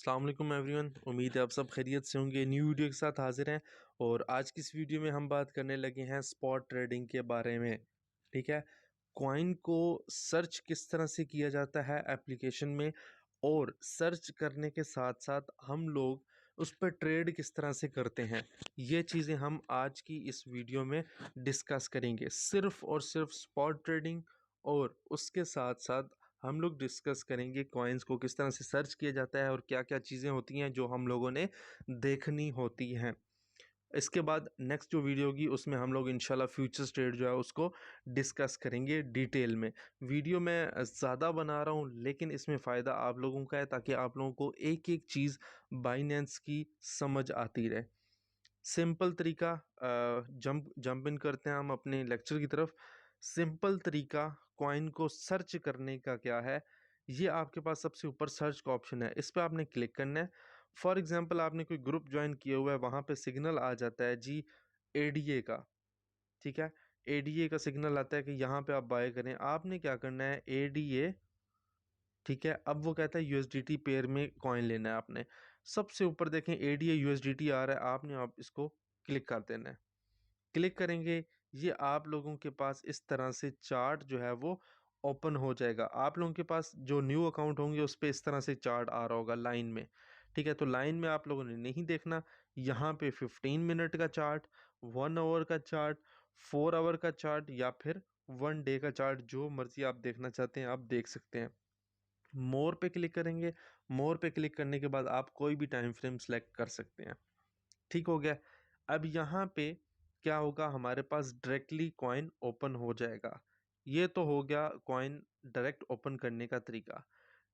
अस्सलाम वालेकुम एवरीवन। उम्मीद है आप सब खैरियत से होंगे। न्यू वीडियो के साथ हाजिर हैं और आज की इस वीडियो में हम बात करने लगे हैं स्पॉट ट्रेडिंग के बारे में। ठीक है, कॉइन को सर्च किस तरह से किया जाता है एप्लीकेशन में, और सर्च करने के साथ साथ हम लोग उस पर ट्रेड किस तरह से करते हैं, ये चीज़ें हम आज की इस वीडियो में डिस्कस करेंगे। सिर्फ और सिर्फ स्पॉट ट्रेडिंग, और उसके साथ साथ हम लोग डिस्कस करेंगे कॉइन्स को किस तरह से सर्च किया जाता है और क्या क्या चीज़ें होती हैं जो हम लोगों ने देखनी होती हैं। इसके बाद नेक्स्ट जो वीडियो होगी उसमें हम लोग इंशाल्लाह फ्यूचर्स ट्रेड जो है उसको डिस्कस करेंगे डिटेल में। वीडियो मैं ज़्यादा बना रहा हूँ लेकिन इसमें फ़ायदा आप लोगों का है, ताकि आप लोगों को एक एक चीज़ बाइनेंस की समझ आती रहे। सिंपल तरीका, जंप इन करते हैं हम अपने लेक्चर की तरफ। सिंपल तरीका कॉइन को सर्च करने का क्या है, ये आपके पास सबसे ऊपर सर्च का ऑप्शन है, इस पर आपने क्लिक करना है। फॉर एग्जांपल आपने कोई ग्रुप ज्वाइन किया हुआ है, वहाँ पे सिग्नल आ जाता है जी एडीए का। ठीक है, एडीए का सिग्नल आता है कि यहाँ पे आप बाय करें। आपने क्या करना है, एडीए, ठीक है, अब वो कहता है यूएसडीटी पेयर में कॉइन लेना है आपने। सबसे ऊपर देखें एडीए यूएसडीटी आ रहा है, आपने आप इसको क्लिक कर देना है। क्लिक करेंगे, ये आप लोगों के पास इस तरह से चार्ट जो है वो ओपन हो जाएगा। आप लोगों के पास जो न्यू अकाउंट होंगे उस पर इस तरह से चार्ट आ रहा होगा लाइन में। ठीक है, तो लाइन में आप लोगों ने नहीं देखना, यहाँ पे 15 मिनट का चार्ट, 1 आवर का चार्ट, 4 आवर का चार्ट, या फिर 1 डे का चार्ट, जो मर्जी आप देखना चाहते हैं आप देख सकते हैं। मोर पे क्लिक करेंगे। मोर पे क्लिक करने के बाद आप कोई भी टाइम फ्रेम सेलेक्ट कर सकते हैं। ठीक हो गया। अब यहाँ पे क्या होगा, हमारे पास डायरेक्टली कॉइन ओपन हो जाएगा। ये तो हो गया कॉइन डायरेक्ट ओपन करने का तरीका।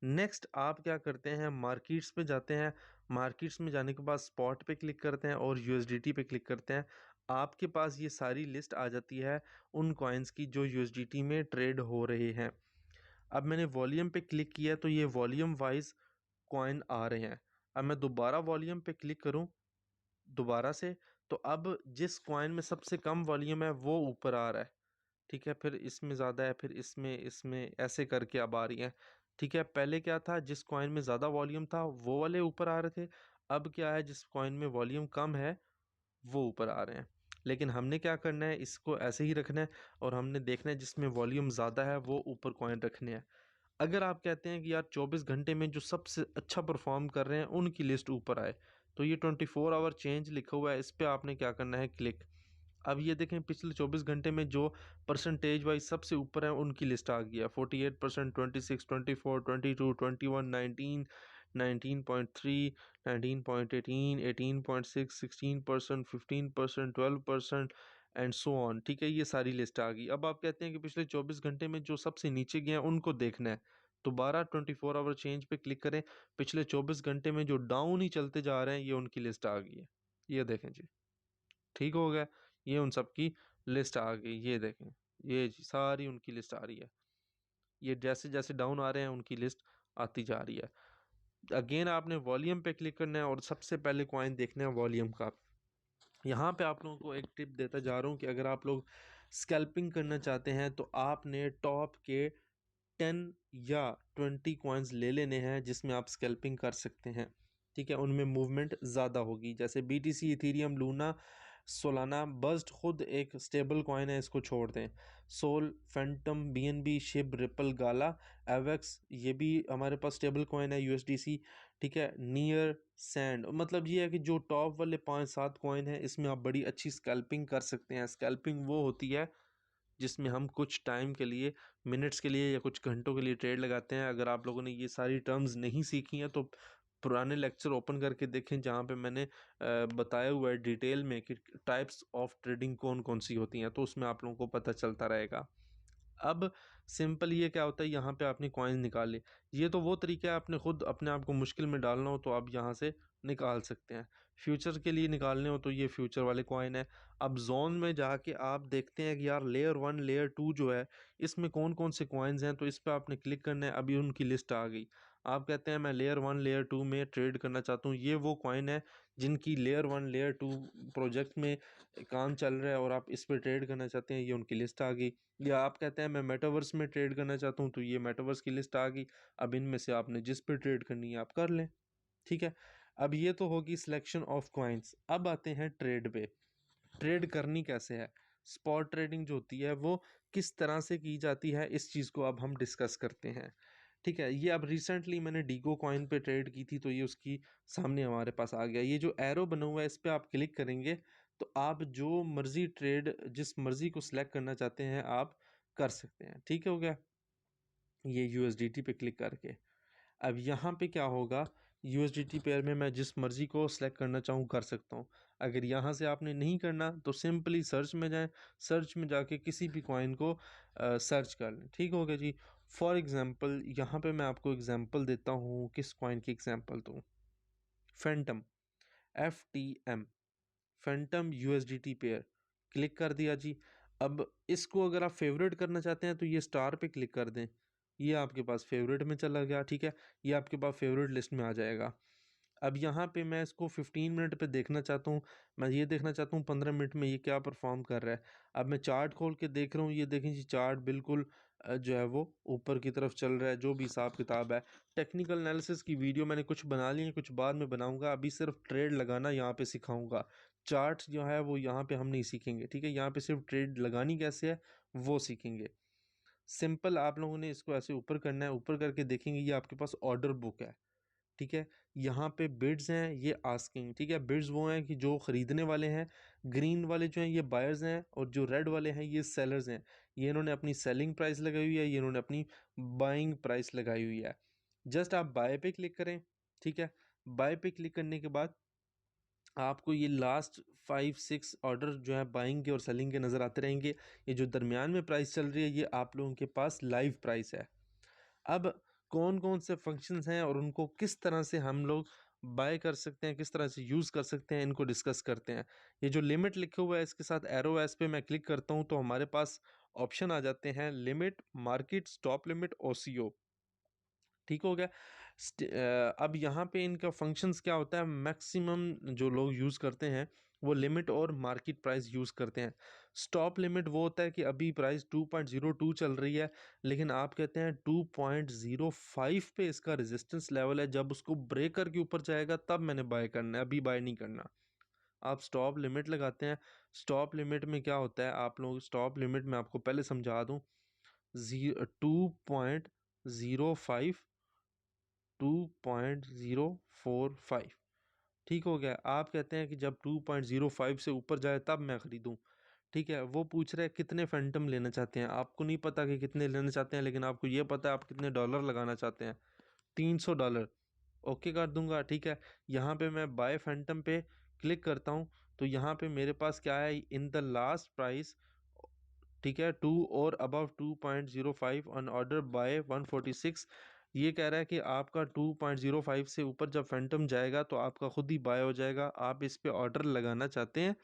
नेक्स्ट आप क्या करते हैं, मार्केट्स पे जाते हैं। मार्केट्स में जाने के बाद स्पॉट पे क्लिक करते हैं और यूएसडीटी पे क्लिक करते हैं। आपके पास ये सारी लिस्ट आ जाती है उन कॉइन्स की जो यूएसडीटी में ट्रेड हो रहे हैं। अब मैंने वॉल्यूम पे क्लिक किया तो ये वॉल्यूम वाइज कॉइन आ रहे हैं। अब मैं दोबारा वॉल्यूम पे क्लिक करूं दोबारा से, तो अब जिस कॉइन में सबसे कम वॉल्यूम है वो ऊपर आ रहा है। ठीक है, फिर इसमें ज़्यादा है, फिर इसमें इसमें ऐसे करके अब आ रही है। ठीक है, पहले क्या था, जिस कॉइन में ज़्यादा वॉल्यूम था वो वाले ऊपर आ रहे थे। अब क्या है, जिस कॉइन में वॉल्यूम कम है वो ऊपर आ रहे हैं। लेकिन हमने क्या करना है, इसको ऐसे ही रखना है और हमने देखना है जिसमें वॉल्यूम ज़्यादा है वो ऊपर कॉइन रखने हैं। अगर आप कहते हैं कि यार 24 घंटे में जो सबसे अच्छा परफॉर्म कर रहे हैं उनकी लिस्ट ऊपर आए, तो ये 24 आवर चेंज लिखा हुआ है, इस पर आपने क्या करना है, क्लिक। अब ये देखें पिछले 24 घंटे में जो परसेंटेज वाइज सबसे ऊपर है उनकी लिस्ट आ गई है। 48%, 26, 24, 22, 21, 19, 19.3, 19.18, 18.6, 16%, 15%, 12% एंड सो ऑन। ठीक है, ये सारी लिस्ट आ गई। अब आप कहते हैं कि पिछले 24 घंटे में जो सबसे नीचे गए हैं उनको देखना है। दोबारा 24 आवर चेंज पे क्लिक करें। पिछले 24 घंटे में जो डाउन ही चलते जा रहे हैं ये उनकी लिस्ट आ गई है। ये देखें जी, ठीक हो गया। ये उन सब की लिस्ट आ गई, ये देखें, ये जी सारी उनकी लिस्ट आ रही है। ये जैसे जैसे डाउन आ रहे हैं उनकी लिस्ट आती जा रही है। अगेन आपने वॉल्यूम पे क्लिक करना है और सबसे पहले कॉइन देखना है वॉल्यूम का। यहाँ पे आप लोगों को एक टिप देता जा रहा हूँ कि अगर आप लोग स्कैल्पिंग करना चाहते हैं तो आपने टॉप के 10 या 20 कॉइन्स ले लेने हैं जिसमें आप स्कैल्पिंग कर सकते हैं। ठीक है, उनमें मूवमेंट ज़्यादा होगी, जैसे BTC, ethereum, luna, solana. BUSD खुद एक स्टेबल कॉइन है, इसको छोड़ दें। SOL, Fantom, BNB, SHIB, Ripple, Gala, Avax, ये भी हमारे पास स्टेबल कॉइन है, यूएसडीसी। ठीक है, नियर, सैंड। मतलब ये है कि जो टॉप वाले 5-7 कॉइन है इसमें आप बड़ी अच्छी स्कैल्पिंग कर सकते हैं। स्कैल्पिंग वो होती है जिसमें हम कुछ टाइम के लिए, मिनट्स के लिए या कुछ घंटों के लिए ट्रेड लगाते हैं। अगर आप लोगों ने ये सारी टर्म्स नहीं सीखी हैं तो पुराने लेक्चर ओपन करके देखें, जहाँ पे मैंने बताया हुआ है डिटेल में कि टाइप्स ऑफ ट्रेडिंग कौन कौन सी होती हैं, तो उसमें आप लोगों को पता चलता रहेगा। अब सिंपल ये क्या होता है, यहाँ पे आपने कॉइन निकाले। ये तो वो तरीका है, आपने खुद अपने आप को मुश्किल में डालना हो तो आप यहाँ से निकाल सकते हैं। फ्यूचर के लिए निकालने हो तो ये फ्यूचर वाले कॉइन है। अब जोन में जाके आप देखते हैं कि यार लेयर 1, लेयर 2 जो है इसमें कौन कौन से कॉइन्स हैं, तो इस पर आपने क्लिक करना है। अभी उनकी लिस्ट आ गई। आप कहते हैं मैं लेयर 1, लेयर 2 में ट्रेड करना चाहता हूँ, ये वो कॉइन है जिनकी लेयर 1, लेयर 2 प्रोजेक्ट में काम चल रहा है और आप इस पर ट्रेड करना चाहते हैं, ये उनकी लिस्ट आ गई। या आप कहते हैं मैं मेटावर्स में ट्रेड करना चाहता हूँ, तो ये मेटावर्स की लिस्ट आ गई। अब इनमें से आपने जिस पे ट्रेड करनी है आप कर लें। ठीक है। अब ये तो होगी सिलेक्शन ऑफ कॉइन्स। अब आते हैं ट्रेड पे। ट्रेड करनी कैसे है, स्पॉट ट्रेडिंग जो होती है वो किस तरह से की जाती है, इस चीज़ को अब हम डिस्कस करते हैं। ठीक है, ये अब रिसेंटली मैंने डीगो कॉइन पे ट्रेड की थी, तो ये उसकी सामने हमारे पास आ गया। ये जो एरो बना हुआ है इस पर आप क्लिक करेंगे तो आप जो मर्जी ट्रेड जिस मर्जी को सिलेक्ट करना चाहते हैं आप कर सकते हैं। ठीक है, हो गया ये यूएसडीटी पे क्लिक करके। अब यहाँ पे क्या होगा, यूएसडीटी पेयर में मैं जिस मर्जी को सिलेक्ट करना चाहूँ कर सकता हूँ। अगर यहाँ से आपने नहीं करना तो सिंपली सर्च में जाएं, सर्च में जाके किसी भी कॉइन को सर्च कर लें। ठीक हो गया जी। फॉर एग्जांपल यहाँ पे मैं आपको एग्जांपल देता हूँ, किस कॉइन की एग्जांपल दूँ, Phantom, FTM, Phantom USDT pair, click कर दिया जी। अब इसको अगर आप फेवरेट करना चाहते हैं तो ये स्टार पे क्लिक कर दें, ये आपके पास फेवरेट में चला गया। ठीक है, ये आपके पास फेवरेट लिस्ट में आ जाएगा। अब यहाँ पे मैं इसको 15 मिनट पे देखना चाहता हूँ, मैं ये देखना चाहता हूँ 15 मिनट में ये क्या परफॉर्म कर रहा है। अब मैं चार्ट खोल के देख रहा हूँ, ये देखें जी चार्ट बिल्कुल जो है वो ऊपर की तरफ चल रहा है, जो भी हिसाब किताब है। टेक्निकल एनालिसिस की वीडियो मैंने कुछ बना ली है, कुछ बाद में बनाऊंगा, अभी सिर्फ ट्रेड लगाना यहाँ पे सिखाऊंगा। चार्ट्स जो है वो यहाँ पे हम नहीं सीखेंगे। ठीक है, यहाँ पे सिर्फ ट्रेड लगानी कैसे है वो सीखेंगे। सिंपल आप लोगों ने इसको ऐसे ऊपर करना है, ऊपर करके देखेंगे ये आपके पास ऑर्डर बुक है। ठीक है, यहाँ पे बिड्स हैं, ये आस्किंग। ठीक है, बिड्स वो हैं कि जो खरीदने वाले हैं, ग्रीन वाले जो हैं ये बायर्स हैं, और जो रेड वाले हैं ये सेलर्स हैं। ये इन्होंने अपनी सेलिंग प्राइस लगाई हुई है, ये इन्होंने अपनी बाइंग प्राइस लगाई हुई है। जस्ट आप बाय पे क्लिक करें। ठीक है, बाय पे क्लिक करने के बाद आपको ये लास्ट 5-6 ऑर्डर जो है बाइंग के और सेलिंग के नज़र आते रहेंगे। ये जो दरमियान में प्राइस चल रही है ये आप लोगों के पास लाइव प्राइस है। अब कौन कौन से फंक्शंस हैं और उनको किस तरह से हम लोग बाय कर सकते हैं, किस तरह से यूज़ कर सकते हैं, इनको डिस्कस करते हैं। ये जो लिमिट लिखा हुआ है इसके साथ एरो एस पे मैं क्लिक करता हूँ तो हमारे पास ऑप्शन आ जाते हैं, limit, market, stop limit, OCO. ठीक हो गया। अब यहाँ पे इनका फंक्शंस क्या होता है, मैक्सिमम जो लोग यूज़ करते हैं वो लिमिट और मार्केट प्राइस यूज़ करते हैं। स्टॉप लिमिट वो होता है कि अभी प्राइस 2.02 चल रही है, लेकिन आप कहते हैं 2.05 पे इसका रेजिस्टेंस लेवल है, जब उसको ब्रेक करके ऊपर जाएगा तब मैंने बाय करना है, अभी बाय नहीं करना। आप स्टॉप लिमिट लगाते हैं। स्टॉप लिमिट में क्या होता है, आप लोग स्टॉप लिमिट में आपको पहले समझा दूँ, 2.05, 2.045। ठीक हो गया। आप कहते हैं कि जब 2.05 से ऊपर जाए तब मैं ख़रीदूं। ठीक है, वो पूछ रहे हैं कितने फैंटम लेना चाहते हैं। आपको नहीं पता कि कितने लेना चाहते हैं, लेकिन आपको ये पता है आप कितने डॉलर लगाना चाहते हैं, $300। ओके कर दूंगा। ठीक है, यहाँ पे मैं बाय फैंटम पे क्लिक करता हूँ तो यहाँ पे मेरे पास क्या है, इन द लास्ट प्राइस। ठीक है, 2 और अबव 2.05 ऑन ऑर्डर बाय 146। ये कह रहा है कि आपका 2.05 से ऊपर जब फैंटम जाएगा तो आपका खुद ही बाय हो जाएगा। आप इस पे ऑर्डर लगाना चाहते हैं?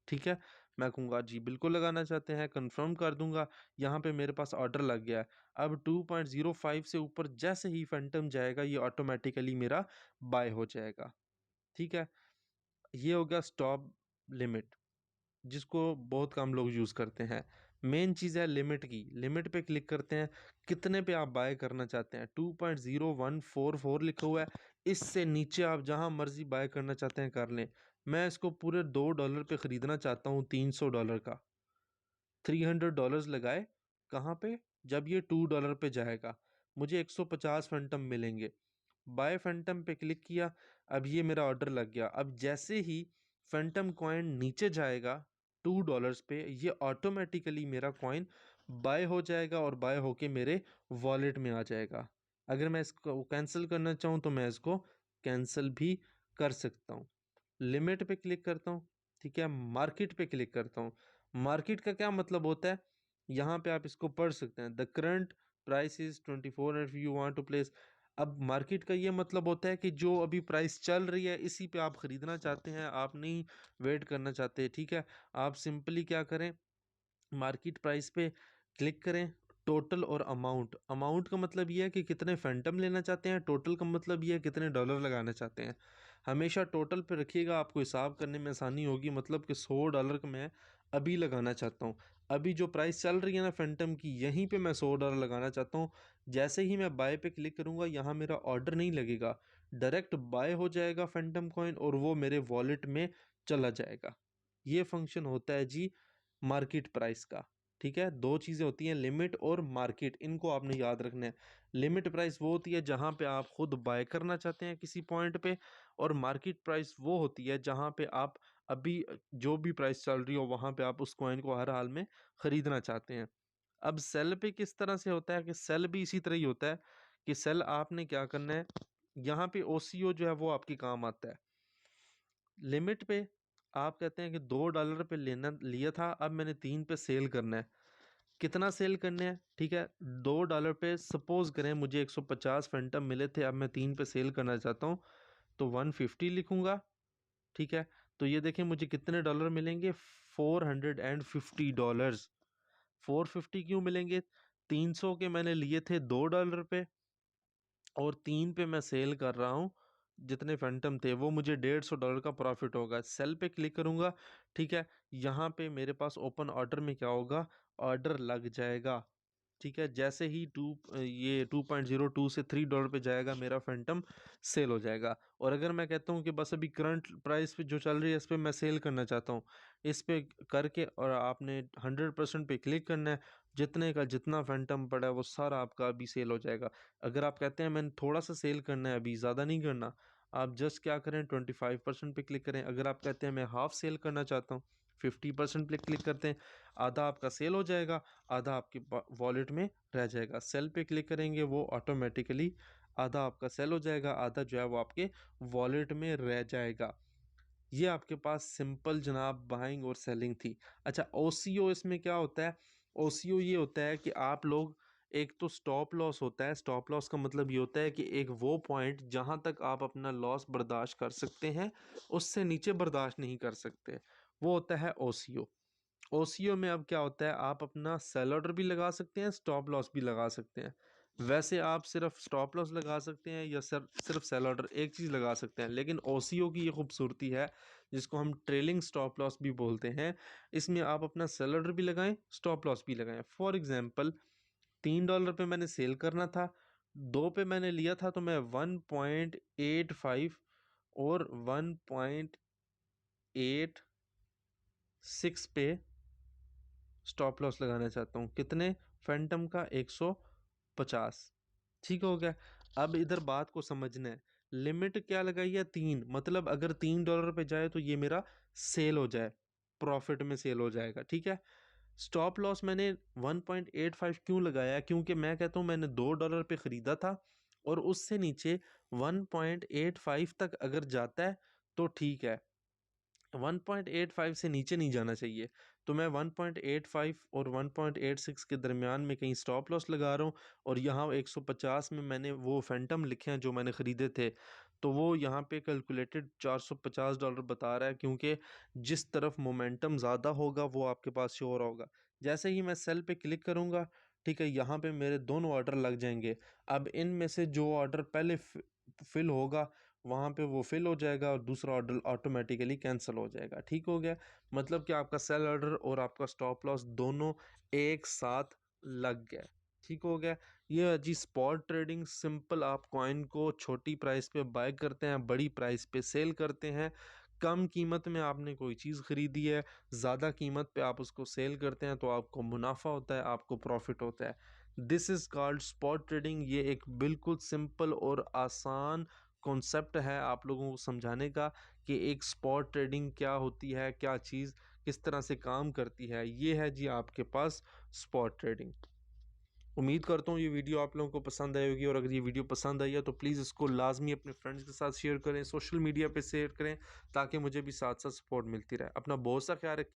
ठीक है, मैं कहूँगा जी बिल्कुल लगाना चाहते हैं, कंफर्म कर दूंगा। यहाँ पे मेरे पास ऑर्डर लग गया है। अब 2.05 से ऊपर जैसे ही फैंटम जाएगा ये ऑटोमेटिकली मेरा बाय हो जाएगा। ठीक है, ये हो गया स्टॉप लिमिट, जिसको बहुत कम लोग यूज़ करते हैं। मेन चीज़ है लिमिट की। लिमिट पे क्लिक करते हैं, कितने पे आप बाय करना चाहते हैं। 2.0144 लिखा हुआ है, इससे नीचे आप जहां मर्जी बाय करना चाहते हैं कर लें। मैं इसको पूरे $2 पे ख़रीदना चाहता हूँ, $300 का। $300 लगाए, कहाँ पे, जब ये $2 पे जाएगा मुझे 150 फैंटम मिलेंगे। बाय फैंटम पे क्लिक किया, अब ये मेरा ऑर्डर लग गया। अब जैसे ही फैंटम कॉइन नीचे जाएगा $2 पे, ये ऑटोमेटिकली मेरा कॉइन बाय हो जाएगा और बाय होके मेरे वॉलेट में आ जाएगा। अगर मैं इसको कैंसिल करना चाहूँ तो मैं इसको कैंसिल भी कर सकता हूँ। लिमिट पे क्लिक करता हूँ। ठीक है, मार्केट पे क्लिक करता हूँ। मार्केट का क्या मतलब होता है, यहाँ पे आप इसको पढ़ सकते हैं, the current price is 24 if you want to place. अब मार्केट का ये मतलब होता है कि जो अभी प्राइस चल रही है इसी पे आप ख़रीदना चाहते हैं, आप नहीं वेट करना चाहते। ठीक है, आप सिंपली क्या करें, मार्केट प्राइस पे क्लिक करें, टोटल और अमाउंट। अमाउंट का मतलब ये है कि कितने फैंटम लेना चाहते हैं, टोटल का मतलब ये है कितने डॉलर लगाना चाहते हैं। हमेशा टोटल पे रखिएगा, आपको हिसाब करने में आसानी होगी। मतलब कि $100 का मैं अभी लगाना चाहता हूँ, अभी जो प्राइस चल रही है ना फैंटम की, यहीं पे मैं $100 लगाना चाहता हूँ। जैसे ही मैं बाय पे क्लिक करूँगा यहाँ मेरा ऑर्डर नहीं लगेगा, डायरेक्ट बाय हो जाएगा फैंटम कॉइन और वो मेरे वॉलेट में चला जाएगा। ये फंक्शन होता है जी मार्केट प्राइस का। ठीक है, दो चीज़ें होती हैं, लिमिट और मार्केट, इनको आपने याद रखना है। लिमिट प्राइस वो होती है जहां पे आप खुद बाय करना चाहते हैं किसी पॉइंट पे, और मार्केट प्राइस वो होती है जहां पे आप अभी जो भी प्राइस चल रही हो वहां पे आप उस कॉइन को हर हाल में खरीदना चाहते हैं। अब सेल पे किस तरह से होता है कि सेल भी इसी तरह ही होता है कि सेल आपने क्या करना है, यहाँ पे ओसीओ जो है वो आपकी काम आता है। लिमिट पे आप कहते हैं कि $2 पे लेना लिया था, अब मैंने 3 पे सेल करना है। कितना सेल करना है, ठीक है, $2 पे सपोज करें मुझे 150 फैंटम मिले थे, अब मैं 3 पे सेल करना चाहता हूँ तो 150 लिखूंगा। ठीक है, तो ये देखें मुझे कितने डॉलर मिलेंगे, $450। 450 क्यों मिलेंगे, 300 के मैंने लिए थे $2 पे, और 3 पे मैं सेल कर रहा हूँ, जितने फैंटम थे वो मुझे $150 का प्रॉफिट होगा। सेल पे क्लिक करूंगा, ठीक है, यहाँ पे मेरे पास ओपन ऑर्डर में क्या होगा, ऑर्डर लग जाएगा। ठीक है, जैसे ही ये 2.02 से $3 पे जाएगा मेरा फैंटम सेल हो जाएगा। और अगर मैं कहता हूँ कि बस अभी करंट प्राइस पे जो चल रही है इस पे मैं सेल करना चाहता हूँ, इस पे करके और आपने 100% पे क्लिक करना है, जितने का जितना फैंटम पड़ा है वो सारा आपका अभी सेल हो जाएगा। अगर आप कहते हैं मैंने थोड़ा सा सेल करना है अभी, ज़्यादा नहीं करना, आप जस्ट क्या करें 25% पे क्लिक करें। अगर आप कहते हैं मैं हाफ सेल करना चाहता हूँ, 50% पे क्लिक करते हैं, आधा आपका सेल हो जाएगा, आधा आपके वॉलेट में रह जाएगा। सेल पे क्लिक करेंगे वो ऑटोमेटिकली आधा आपका सेल हो जाएगा, आधा जो है वो आपके वॉलेट में रह जाएगा। ये आपके पास सिंपल जनाब बाइंग और सेलिंग थी। अच्छा, ओसीओ इसमें क्या होता है, ओसीओ ये होता है कि आप लोग, एक तो स्टॉप लॉस होता है। स्टॉप लॉस का मतलब ये होता है कि एक वो पॉइंट जहां तक आप अपना लॉस बर्दाश्त कर सकते हैं, उससे नीचे बर्दाश्त नहीं कर सकते, वो होता है ओसीओ। ओसीओ में अब क्या होता है, आप अपना सेल ऑर्डर भी लगा सकते हैं, स्टॉप लॉस भी लगा सकते हैं। वैसे आप सिर्फ स्टॉप लॉस लगा सकते हैं या सिर्फ सेल ऑर्डर, एक चीज़ लगा सकते हैं। लेकिन ओसीओ की ये खूबसूरती है, जिसको हम ट्रेलिंग स्टॉप लॉस भी बोलते हैं, इसमें आप अपना सेल ऑर्डर भी लगाएं, स्टॉप लॉस भी लगाएं। फॉर एग्जांपल, $3 पे मैंने सेल करना था, 2 पे मैंने लिया था, तो मैं 1.85 और 1.86 पे स्टॉप लॉस लगाना चाहता हूँ। कितने, फैंटम का 150। ठीक हो गया। अब इधर बात को समझना है, लिमिट क्या लगाई है, 3, मतलब अगर $3 पे जाए तो ये मेरा सेल हो जाए, प्रॉफिट में सेल हो जाएगा। ठीक है, स्टॉप लॉस मैंने 1.85 क्यों लगाया, क्योंकि मैं कहता हूँ मैंने $2 पे खरीदा था और उससे नीचे 1.85 तक अगर जाता है तो ठीक है, 1.85 से नीचे नहीं जाना चाहिए। तो मैं 1.85 और 1.86 के दरमियान में कहीं स्टॉप लॉस लगा रहा हूँ, और यहाँ 150 में मैंने वो फैंटम लिखे हैं जो मैंने ख़रीदे थे, तो वो यहाँ पे कैलकुलेटेड $450 बता रहा है, क्योंकि जिस तरफ मोमेंटम ज़्यादा होगा वो आपके पास श्योर होगा। जैसे ही मैं सेल पे क्लिक करूँगा, ठीक है, यहाँ पे मेरे दोनों ऑर्डर लग जाएंगे। अब इनमें से जो ऑर्डर पहले फिल होगा वहाँ पे वो फिल हो जाएगा और दूसरा ऑर्डर ऑटोमेटिकली कैंसिल हो जाएगा। ठीक हो गया, मतलब कि आपका सेल ऑर्डर और आपका स्टॉप लॉस दोनों एक साथ लग गए। ठीक हो गया। ये है जी स्पॉट ट्रेडिंग। सिंपल, आप कॉइन को छोटी प्राइस पे बाय करते हैं, बड़ी प्राइस पे सेल करते हैं। कम कीमत में आपने कोई चीज़ खरीदी है, ज़्यादा कीमत पे आप उसको सेल करते हैं, तो आपको मुनाफा होता है, आपको प्रॉफिट होता है। This is called spot trading. ये एक बिल्कुल सिंपल और आसान कॉन्सेप्ट है आप लोगों को समझाने का कि एक स्पॉट ट्रेडिंग क्या होती है, क्या चीज़ किस तरह से काम करती है। ये है जी आपके पास स्पॉट ट्रेडिंग। उम्मीद करता हूँ ये वीडियो आप लोगों को पसंद आई होगी, और अगर ये वीडियो पसंद आई है तो प्लीज़ इसको लाजमी अपने फ्रेंड्स के साथ शेयर करें, सोशल मीडिया पे शेयर करें, ताकि मुझे भी साथ साथ सपोर्ट मिलती रहे। अपना बहुत सा ख्याल रखें।